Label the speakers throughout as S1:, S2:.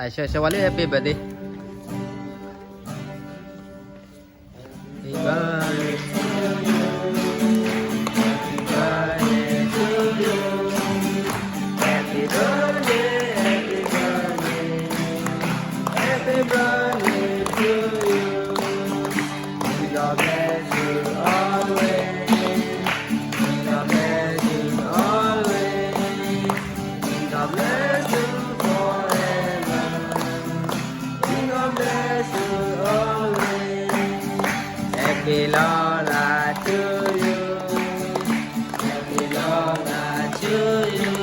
S1: Tại Shawali happy birthday. Happy birthday. Happy birthday, happy birthday, happy birthday to you. God bless you always. God bless you always. God bless you forever. God bless you always. Happy Lola to you. Happy Lola to you.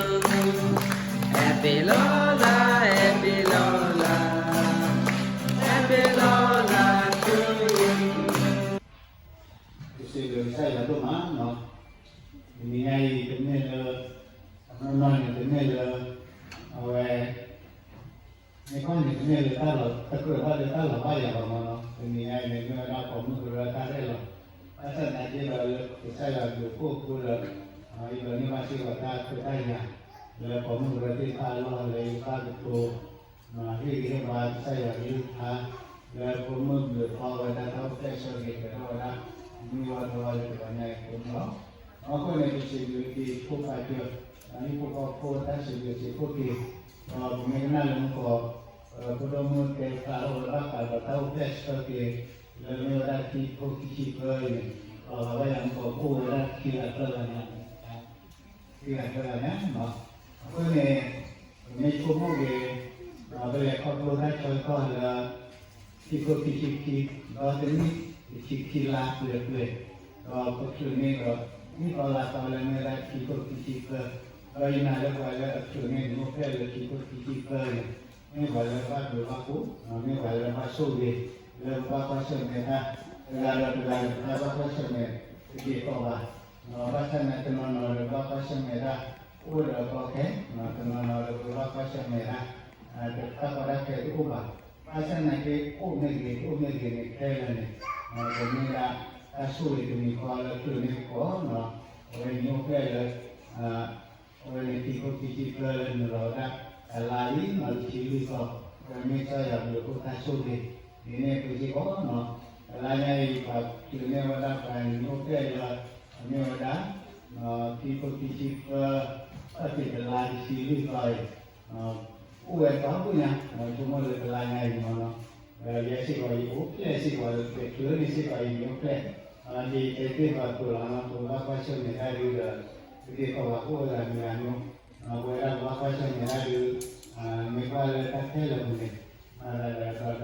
S1: Happy Lola, happy Lola, happy Lola to you.
S2: Sự đường say là tôi má nó mình ngay tính này là nó nói là tính này là về mấy con thì tính này là ta là ta cứ là ta là bao giờ mà nó mình ngay mình nó đã có một cái ta đây là ta sẽ này chỉ là cái say là được cô là bây giờ như mà chỉ là ta cứ tay nhà là có một cái thì ta lo lấy ta được cô mà khi cái mà say là như ta là có một người họ người ta tháo cái sợi cái đó là như vậy thôi thì cái này cũng đó nó có này thì chỉ không phải được anh cũng có ta sử dụng chỉ có kỳ mình nói là có có một cái tạo ra cả tạo test cho kỳ là mình đã chỉ có chỉ rồi bây giờ có cô đã chỉ là cái là khi là cái là nhé mà cái này mình cũng có cái bây giờ có ra cho con là chỉ có chỉ đó đến chỉ là được có chuyện này rồiนี่ก็ลาตอนนั้นไม่ได้ที่ก็ที่เกิดเราอย่างนั้นแล้วก็แล้วช่วงนี้มันแค่เลยที่ก็ที่เกิดไม่ไหวแล้วก็ดูว่าปุ๊บไม่ไหวแล้วก็สู้ดีแล้วก็เสมอนะแล้วก็เสมอที่ก็ว่าว่าท่านนั้นจะนอนแล้วก็เสมอได้พูดแล้วก็แค่นอนแล้วก็เสมอนะ tetap pada ke ubah. Pasal nak ke umur kaya ni. Kemudian kasus itu ni kalau tu ni kau no, orang ni okey lah, orang ni tipu lah ni roda, lain malu ciri kau. Kami saya berlaku kasus ini pergi kau no, lainnya itu ni ada kan okey lah, ni ada tipu tapi lain ciri kau. Uwe kau punya, cuma lainnya ini mana. Biasa kau ibu, biasa kau betul, biasa kau ibu betul. Di TV waktu lama tu apa sih ni hari dah, jadi kau aku dah menganu, buat apa sih ni hari, mereka letak telur ni, ada, tak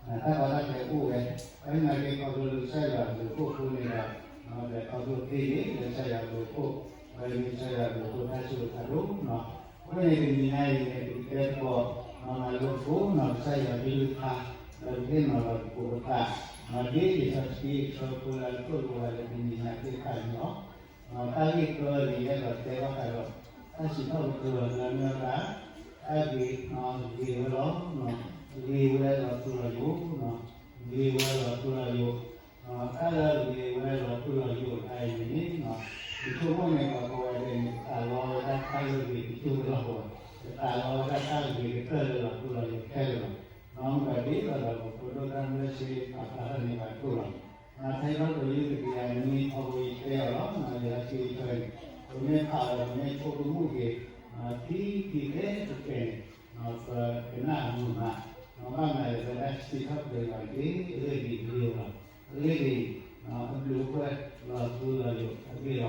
S2: ada kayak uwe, kan lagi kau dulu saya dulu ni dah, ada kau dulu TV, saya dulu, hari saya dulu kasut taruh, kau ni ni kita kau malu saya bilu tak, lalu malu tak. Jadi seperti sekolah itu buat ini nanti kan, kali keluar dia bertewa kalau kasih tahu keluar negara, lagi di luar, di luar kalau di luar ini, itu mana kalau ada kalau ada kalau itu luar, kalau ada kalau di kalau Nong tadi kalau program lesi apa ni bagus. Saya kalau itu dia ni aku istilah lah, dia si itu. Kemudian kalau ni aku mungkin ti kena mana. Orang ada sikap lagi dia lah. Lagi lupa lalu tapi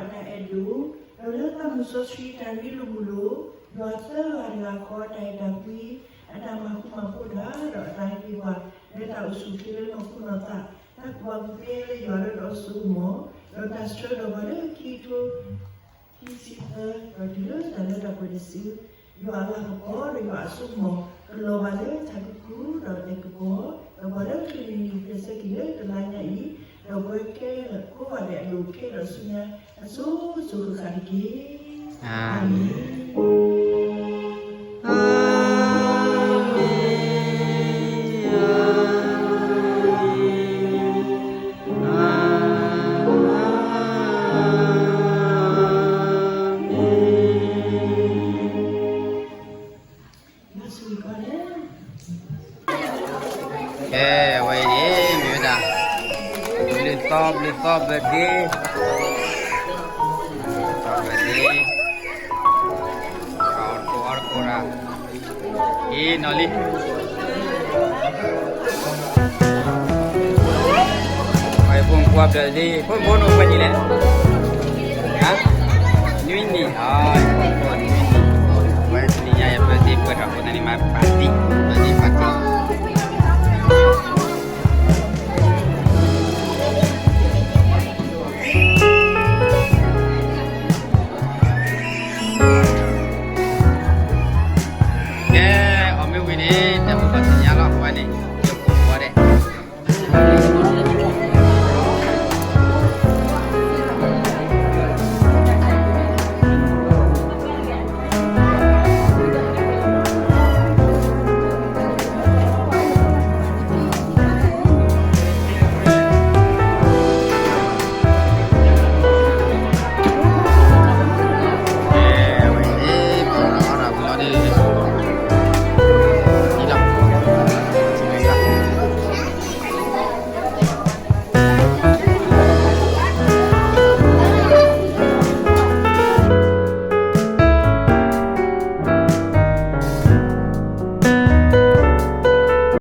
S3: ana edu lalu kamu sosri dari lumulu dokter ada kau ada tapi ada mampu dah dah tiba dia usukir mampu nota tak buang pele juara dosumo doa sudah pada kita kita dia dalam dapat desi juara apa juara sumo kalau pada takku doa ekbo doa pada kini biasa kita telanya ini doa ke aku ada luka rasanya susu kaki amin
S1: vậy đi mẹ ta lên top về đi còn ra đi nó đi phải buông qua về đi buông nó phải gì đấy hả nuôi nhỉ rồi buông nuôi nhỉ vậy thì nhà em phải tìm cái nào của anh mà